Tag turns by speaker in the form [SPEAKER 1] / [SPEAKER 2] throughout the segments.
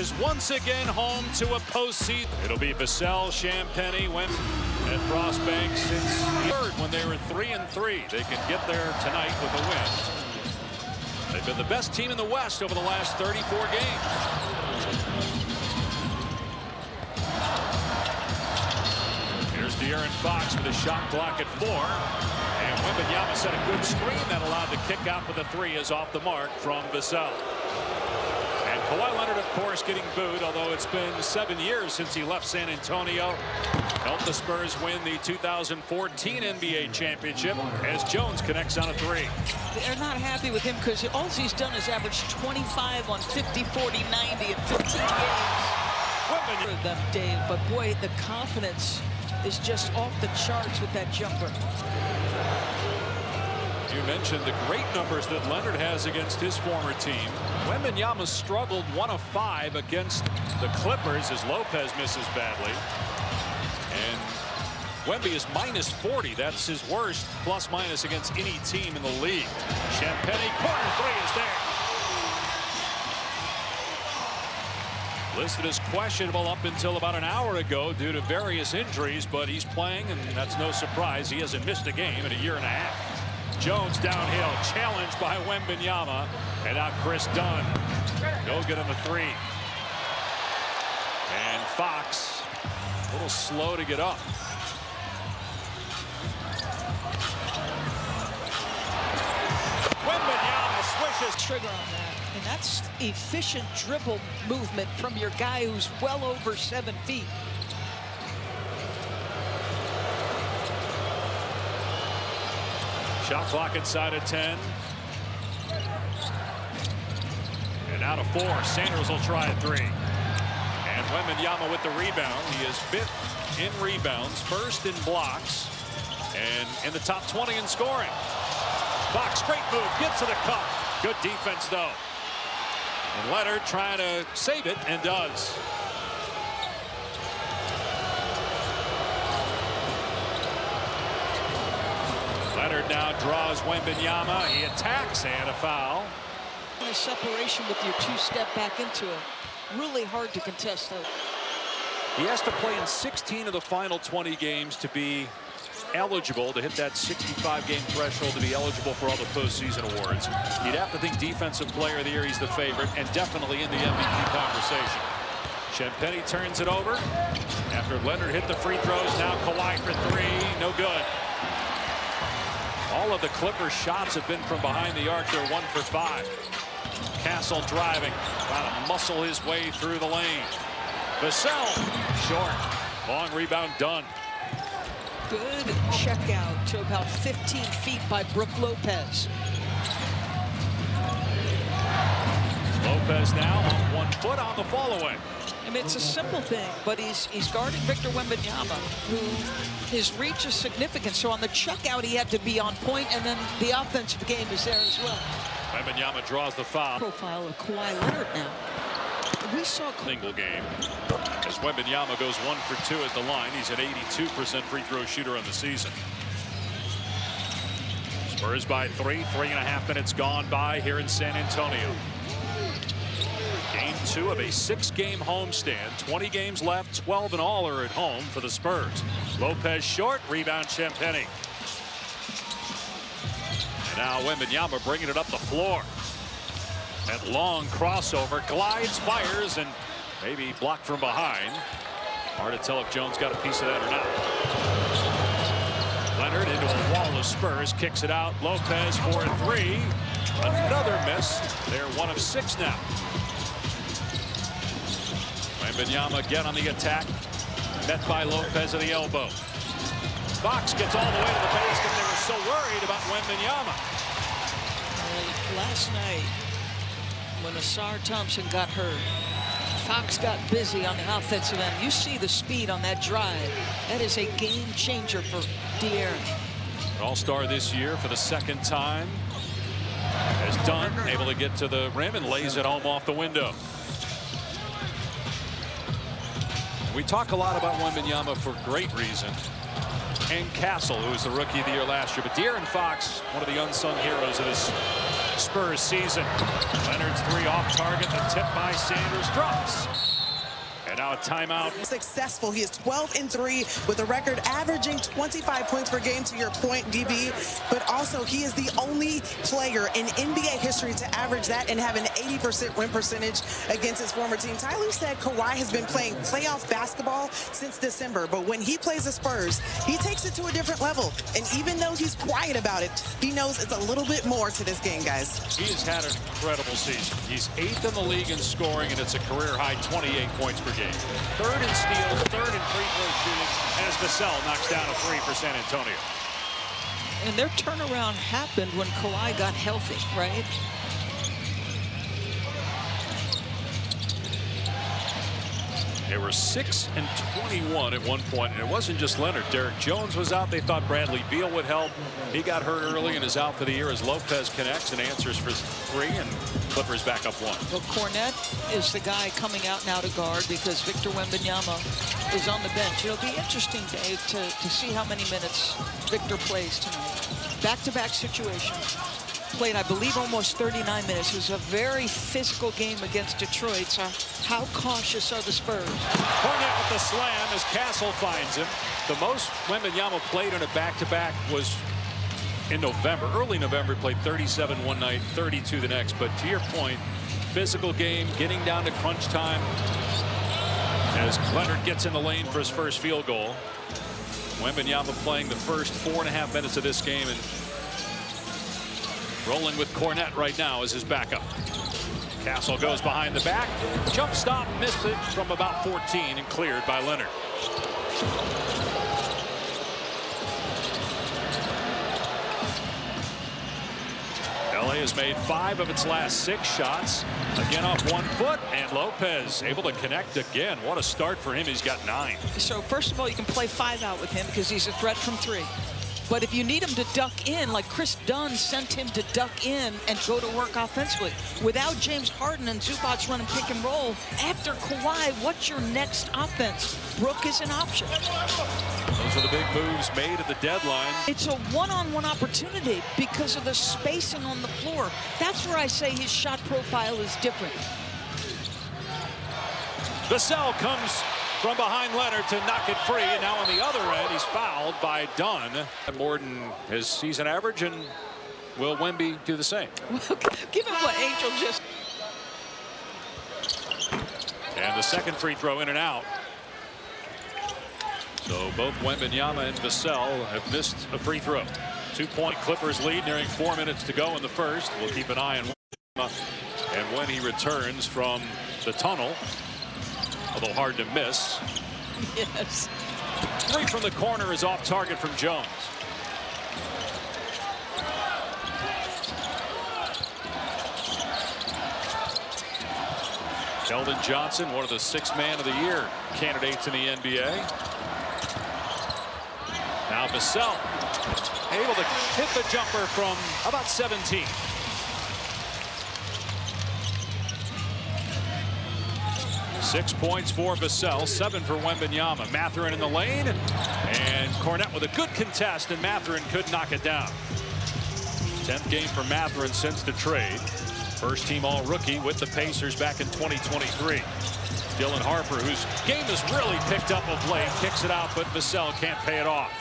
[SPEAKER 1] is once again home to a postseason. It'll be Vassell, Champagny, went at Frostbank since third when they were 3-3. They can get there tonight with a win. They've been the best team in the West over the last 34 games. Here's De'Aaron Fox with a shot clock at 4. And Wembanyama set a good screen that allowed the kick out, but the 3 is off the mark from Vassell. And Kawhi Leonard, of course, getting booed, although it's been 7 years since he left San Antonio. Helped the Spurs win the 2014 NBA championship as Jones connects on a 3.
[SPEAKER 2] They're not happy with him because all he's done is average 25 on 50, 40, 90 in 15 games. Them, Dave, but boy, the confidence is just off the charts with that jumper.
[SPEAKER 1] You mentioned the great numbers that Leonard has against his former team. Wembanyama struggled 1 of 5 against the Clippers as Lopez misses badly. And Wemby is -40. That's his worst plus-minus against any team in the league. Champagny, corner 3 is there. Listed as questionable up until about an hour ago due to various injuries, but he's playing, and that's no surprise. He hasn't missed a game in a year and a half. Jones downhill, challenged by Wembanyama, and now Chris Dunn. Go get him a 3. And Fox, a little slow to get up. Wembanyama swishes.
[SPEAKER 2] Trigger on that. And that's efficient dribble movement from your guy who's well over 7 feet.
[SPEAKER 1] Shot clock inside of 10. And out of 4. Sanders will try a 3. And Wembanyama with the rebound. He is 5th in rebounds, 1st in blocks, and in the top 20 in scoring. Fox, straight move, gets to the cup. Good defense, though. And Leonard trying to save it, and does. Leonard now draws Wembanyama. He attacks, and a foul.
[SPEAKER 2] The separation with your 2-step back into it. Really hard to contest, though.
[SPEAKER 1] He has to play in 16 of the final 20 games to be eligible, to hit that 65-game threshold to be eligible for all the postseason awards. You'd have to think Defensive Player of the Year, he's the favorite, and definitely in the MVP conversation. Champagny turns it over after Leonard hit the free throws. Now Kawhi for 3, no good. All of the Clippers shots have been from behind the arc. They're 1 for 5. Castle driving, trying to muscle his way through the lane. Vassell, short. Long rebound, done.
[SPEAKER 2] Good check out to about 15 feet by Brook Lopez.
[SPEAKER 1] Lopez now on 1 foot on the fall away.
[SPEAKER 2] I mean, it's a simple thing, but he's guarding Victor Wembanyama, who his reach is significant. So on the check out, he had to be on point, and then the offensive game is there as well.
[SPEAKER 1] Wembanyama draws the foul.
[SPEAKER 2] Profile of Kawhi Leonard now. We saw
[SPEAKER 1] single game as Wembanyama goes 1 for 2 at the line. He's an 82% free throw shooter on the season. Spurs by 3. 3.5 minutes gone by here in San Antonio. Game 2 of a 6-game homestand. 20 games left. 12 in all are at home for the Spurs. Lopez short. Rebound Champagny. And now Wembanyama bringing it up the floor. That long crossover, glides, fires, and maybe blocked from behind. Hard to tell if Jones got a piece of that or not. Leonard into a wall of Spurs, kicks it out. Lopez for a 3. Another miss. They're 1 of 6 now. Wembanyama again on the attack. Met by Lopez at the elbow. Fox gets all the way to the basket. They were so worried about Wembanyama.
[SPEAKER 2] Last night, when Asar Thompson got hurt, Fox got busy on the offensive end. You see the speed on that drive. That is a game changer for De'Aaron.
[SPEAKER 1] All-star this year for the 2nd time. As Dunn able to get to the rim and lays it home off the window. We talk a lot about Wembanyama for great reason. And Castle, who was the Rookie of the Year last year. But De'Aaron Fox, one of the unsung heroes of this Spurs season. Leonard's 3 off target. The tip by Sanders drops. now a timeout.
[SPEAKER 3] Successful. He is 12-3 with a record averaging 25 points per game, to your point, DB. But also, he is the only player in NBA history to average that and have an 80% win percentage against his former team. Ty Lue said Kawhi has been playing playoff basketball since December, but when he plays the Spurs, he takes it to a different level. And even though he's quiet about it, he knows it's a little bit more to this game, guys.
[SPEAKER 1] He has had an incredible season. He's 8th in the league in scoring, and it's a career-high 28 points per game. 3rd in steals, 3rd in free throw shooting, as Vassell knocks down a 3 for San Antonio.
[SPEAKER 2] And their turnaround happened when Kawhi got healthy, right?
[SPEAKER 1] They were 6-21 at one point, and it wasn't just Leonard. Derek Jones was out. They thought Bradley Beal would help. He got hurt early and is out for the year as Lopez connects and answers for 3, and Clippers back up 1.
[SPEAKER 2] Well, Cornette is the guy coming out now to guard because Victor Wembanyama is on the bench. It'll be interesting, Dave, to see how many minutes Victor plays tonight. Back-to-back situation. Played, I believe, almost 39 minutes. It was a very physical game against Detroit. So how cautious are the Spurs?
[SPEAKER 1] Cornette with the slam as Castle finds him. The most Wembanyama played in a back-to-back was in November. Early November, he played 37 one night, 32 the next. But to your point, physical game, getting down to crunch time. As Leonard gets in the lane for his first field goal. Wembanyama playing the first 4.5 minutes of this game, and rolling with Cornette right now as his backup. Castle goes behind the back. Jump stop, missed it from about 14 and cleared by Leonard. LA has made 5 of its last 6 shots. Again off 1 foot, and Lopez able to connect again. What a start for him. He's got 9.
[SPEAKER 2] So first of all, you can play 5 out with him because he's a threat from 3. But if you need him to duck in, like Chris Dunn sent him to duck in and go to work offensively. Without James Harden and Zubac running pick and roll, after Kawhi, what's your next offense? Brook is an option.
[SPEAKER 1] Those are the big moves made at the deadline.
[SPEAKER 2] It's a one-on-one opportunity because of the spacing on the floor. That's where I say his shot profile is different.
[SPEAKER 1] Vassell comes from behind Leonard to knock it free, and now on the other end, he's fouled by Dunn. More than his season average, and will Wemby do the same?
[SPEAKER 2] Well, given what Angel just...
[SPEAKER 1] And the second free throw in and out. So both Wembanyama and Vassell have missed a free throw. 2-point Clippers lead, nearing 4 minutes to go in the first. We'll keep an eye on Wembanyama and when he returns from the tunnel. Although hard to miss.
[SPEAKER 2] Yes.
[SPEAKER 1] 3 from the corner is off target from Jones. Keldon Johnson, one of the 6th man of the year candidates in the NBA. Now Vassell able to hit the jumper from about 17. Six points for Vassell, 7 for Wembanyama. Mathurin in the lane, and Cornette with a good contest, and Mathurin could knock it down. 10th game for Mathurin since the trade. First team all-rookie with the Pacers back in 2023. Dylan Harper, whose game has really picked up of late, kicks it out, but Vassell can't pay it off.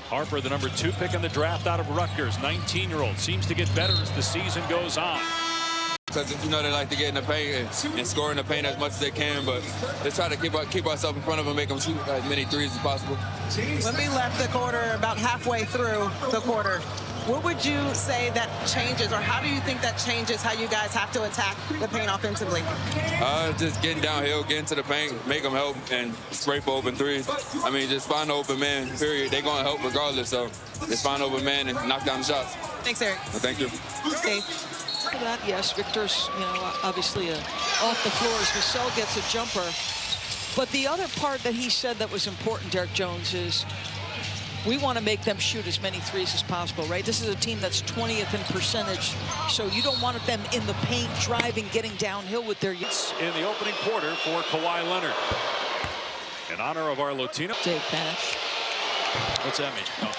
[SPEAKER 1] Harper, the number 2 pick in the draft out of Rutgers, 19-year-old, seems to get better as the season goes on.
[SPEAKER 4] Because, you know, they like to get in the paint and score in the paint as much as they can, but they try to keep ourselves in front of them, make them shoot as many threes as possible.
[SPEAKER 3] When we left the quarter about halfway through the quarter, what would you say that changes, or how do you think that changes how you guys have to attack the paint offensively?
[SPEAKER 4] Just getting downhill, getting to the paint, make them help, and spray for open threes. I mean, just find an open man, period. They're going to help regardless, so just find an open man and knock down the shots.
[SPEAKER 3] Thanks, Eric.
[SPEAKER 4] Well, thank you.
[SPEAKER 3] Dave.
[SPEAKER 2] That, yes, Victor's, you know, obviously off the floor as Vassell gets a jumper. But the other part that he said that was important, Derek Jones, is we want to make them shoot as many threes as possible, right? This is a team that's 20th in percentage, so you don't want them in the paint, driving, getting downhill with their...
[SPEAKER 1] In the opening quarter for Kawhi Leonard. In honor of our Latino...
[SPEAKER 2] Dave Pash.
[SPEAKER 1] What's that mean? Oh.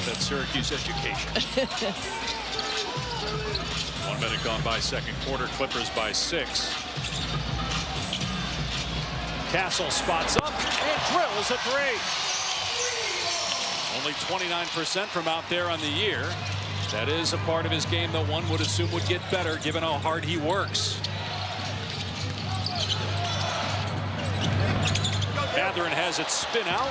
[SPEAKER 1] That's Syracuse education. One 1 minute gone by second quarter. Clippers by 6. Castle spots up and drills a 3. Only 29% from out there on the year. That is a part of his game that one would assume would get better given how hard he works. Mathurin has it spin out.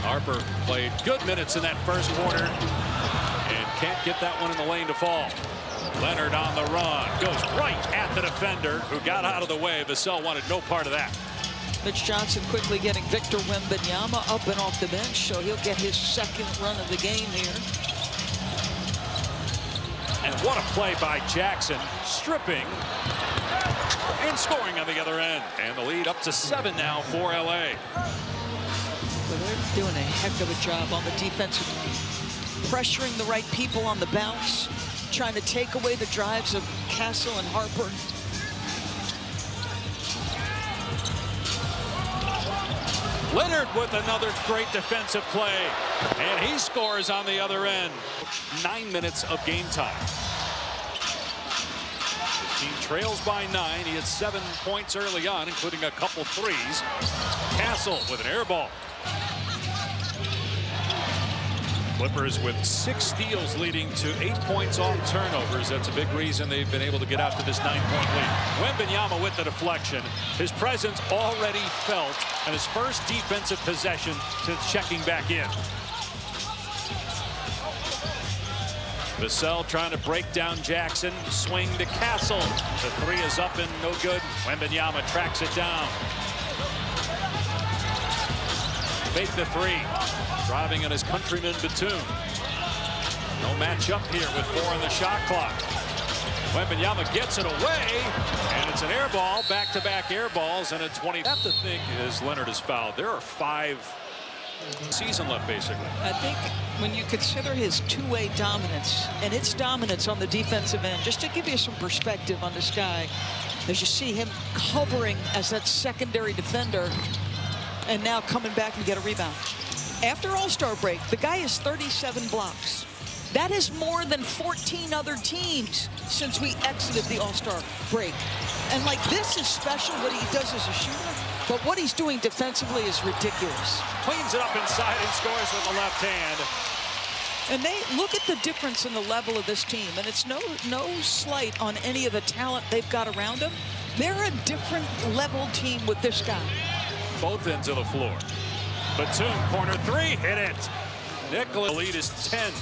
[SPEAKER 1] Harper played good minutes in that first quarter and can't get that one in the lane to fall. Leonard on the run, goes right at the defender who got out of the way. Vassell wanted no part of that.
[SPEAKER 2] Mitch Johnson quickly getting Victor Wembanyama up and off the bench, so he'll get his second run of the game here.
[SPEAKER 1] And what a play by Jackson, stripping and scoring on the other end. And the lead up to 7 now for LA.
[SPEAKER 2] But they're doing a heck of a job on the defensive end. Pressuring the right people on the bounce, trying to take away the drives of Castle and Harper.
[SPEAKER 1] Leonard with another great defensive play, and he scores on the other end. 9 minutes of game time. His team trails by 9. He had 7 points early on, including a couple threes. Castle with an air ball. Clippers with 6 steals, leading to 8 points off turnovers. That's a big reason they've been able to get out to this 9-point lead. Wembanyama with the deflection. His presence already felt, and his first defensive possession since checking back in. Vassell trying to break down Jackson. Swing to Castle. The 3 is up and no good. Wembanyama tracks it down. Fake the 3. Driving on his countryman Batum. No matchup here with 4 on the shot clock. Wembanyama gets it away, and it's an air ball. Back-to-back air balls, and a 20. Have to think as Leonard is fouled. There are 5 season left, basically.
[SPEAKER 2] I think when you consider his two-way dominance and its dominance on the defensive end, just to give you some perspective on this guy, as you see him covering as that secondary defender, and now coming back and get a rebound. After All-Star break, the guy has 37 blocks. That is more than 14 other teams since we exited the All-Star break. And like, this is special what he does as a shooter, but what he's doing defensively is ridiculous.
[SPEAKER 1] Cleans it up inside and scores with the left hand.
[SPEAKER 2] And they look at the difference in the level of this team, and it's no slight on any of the talent they've got around them. They're a different level team with this guy.
[SPEAKER 1] Both ends of the floor. Batum, corner 3, hit it. Nicholas, the lead is 10.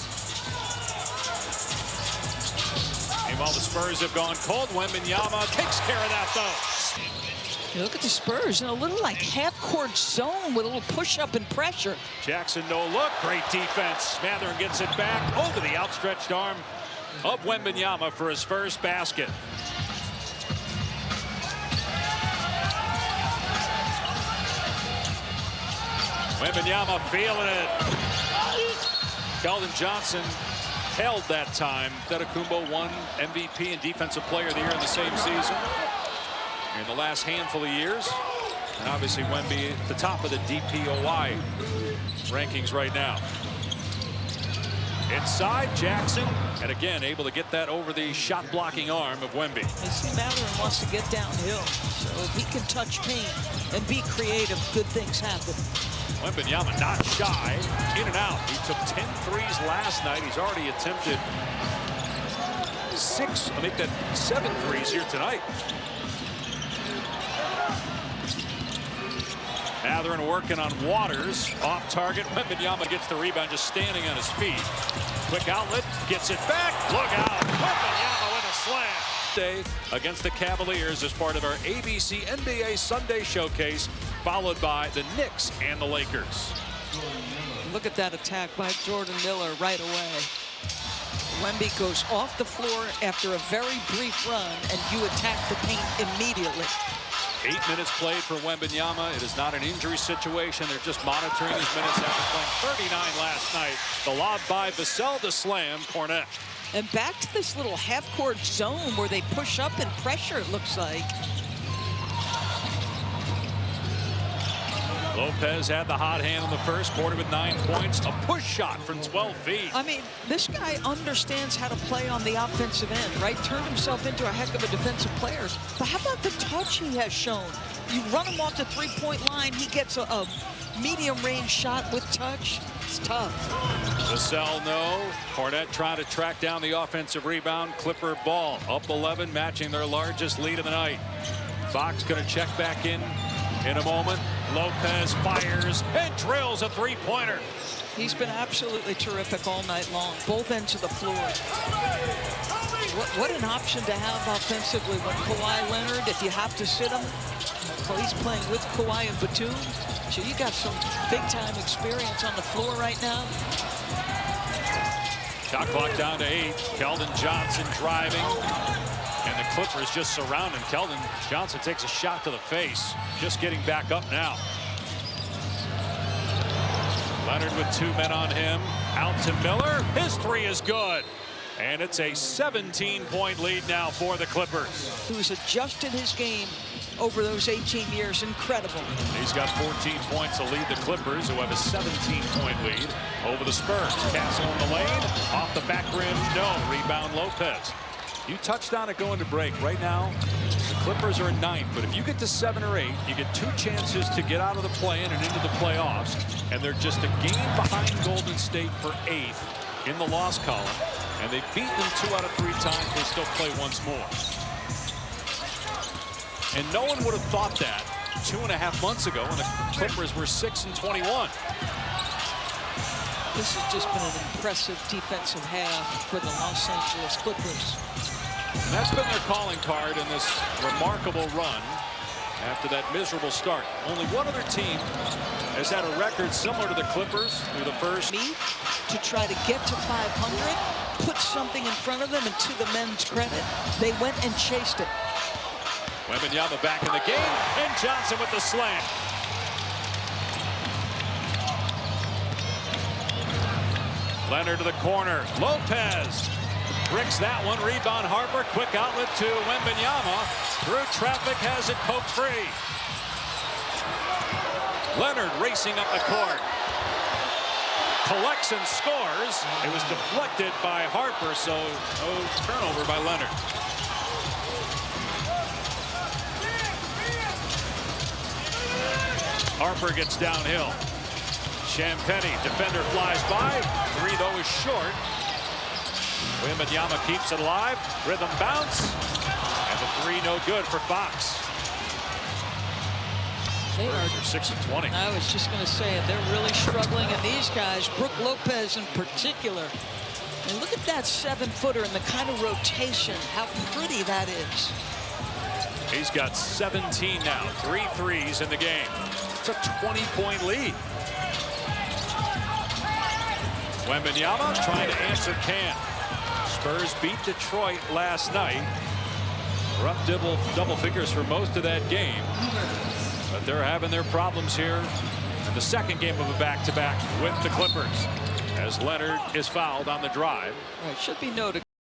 [SPEAKER 1] Meanwhile, the Spurs have gone cold. Wembanyama takes care of that, though.
[SPEAKER 2] You look at the Spurs in a little like half-court zone with a little push-up and pressure.
[SPEAKER 1] Jackson, no look. Great defense. Mathurin gets it back over the outstretched arm of Wembanyama for his first basket. Wembanyama feeling it. Keldon Johnson held that time. Antetokounmpo won MVP and Defensive Player of the Year in the same season in the last handful of years. And obviously Wemby at the top of the DPOY rankings right now. Inside, Jackson, and again able to get that over the shot-blocking arm of Wemby.
[SPEAKER 2] You see, Mathurin wants to get downhill, so if he can touch paint and be creative, good things happen.
[SPEAKER 1] Wembanyama not shy, in and out. He took 10 threes last night. He's already attempted 7 threes here tonight. Mathurin working on Waters, off target. Wembanyama gets the rebound, just standing on his feet. Quick outlet, gets it back. Look out, Wembanyama with a slam. Day against the Cavaliers as part of our ABC NBA Sunday Showcase, followed by the Knicks and the Lakers.
[SPEAKER 2] Look at that attack by Jordan Miller right away. Wemby goes off the floor after a very brief run, and you attack the paint immediately.
[SPEAKER 1] 8 minutes played for Wembanyama. It is not an injury situation. They're just monitoring his minutes after playing 39 last night. The lob by Vassell to slam Cornette.
[SPEAKER 2] And back to this little half-court zone where they push up and pressure, it looks like.
[SPEAKER 1] Lopez had the hot hand in the first quarter with 9 points. A push shot from 12 feet.
[SPEAKER 2] I mean, this guy understands how to play on the offensive end, right? Turned himself into a heck of a defensive player. But how about the touch he has shown? You run him off the three-point line, he gets a medium-range shot with touch. It's tough.
[SPEAKER 1] Vassell, no. Cornette trying to track down the offensive rebound. Clipper ball up 11, matching their largest lead of the night. Fox going to check back in a moment. Lopez fires and drills a three-pointer.
[SPEAKER 2] He's been absolutely terrific all night long, both ends of the floor. What an option to have offensively when Kawhi Leonard, if you have to sit him, well, he's playing with Kawhi and Batum. So you got some big-time experience on the floor right now.
[SPEAKER 1] Shot clock down to 8. Keldon Johnson driving. And the Clippers just surround him. Keldon Johnson takes a shot to the face. Just getting back up now. Leonard with 2 men on him. Out to Miller. His three is good. And it's a 17-point lead now for the Clippers.
[SPEAKER 2] Who's adjusted his game over those 18 years. Incredible.
[SPEAKER 1] He's got 14 points to lead the Clippers, who have a 17-point lead over the Spurs. Castle in the lane. Off the back rim. No. Rebound Lopez. You touched on it going to break. Right now, the Clippers are in 9th, but if you get to 7 or 8, you get 2 chances to get out of the play-in and into the playoffs, and they're just a game behind Golden State for 8th in the loss column, and they've beaten them 2 out of 3 times. They still play once more. And no one would have thought that 2.5 months ago when the Clippers were 6-21.
[SPEAKER 2] This has just been an impressive defensive half for the Los Angeles Clippers.
[SPEAKER 1] And that's been their calling card in this remarkable run after that miserable start. Only one other team has had a record similar to the Clippers through the first.
[SPEAKER 2] To try to get to 500, put something in front of them, and to the men's credit, they went and chased it.
[SPEAKER 1] Wembanyama back in the game, and Johnson with the slam. Leonard to the corner. Lopez bricks that one. Rebound Harper. Quick outlet to Wembanyama. Through traffic, has it poked free. Leonard racing up the court. Collects and scores. It was deflected by Harper, so no turnover by Leonard. Harper gets downhill. Champagnie, defender flies by. 3 though is short. Wembanyama keeps it alive. Rhythm bounce. And the 3 no good for Fox.
[SPEAKER 2] They are
[SPEAKER 1] 6-20.
[SPEAKER 2] I was just going to say it. They're really struggling, and these guys, Brook Lopez in particular. And look at that 7-footer and the kind of rotation. How pretty that is.
[SPEAKER 1] He's got 17 now. 3 threes in the game. It's a 20-point lead. Wembanyama trying to answer can. Spurs beat Detroit last night. We're up double figures for most of that game. But they're having their problems here in the second game of a back-to-back with the Clippers, as Leonard is fouled on the drive.
[SPEAKER 2] Right, should be noted.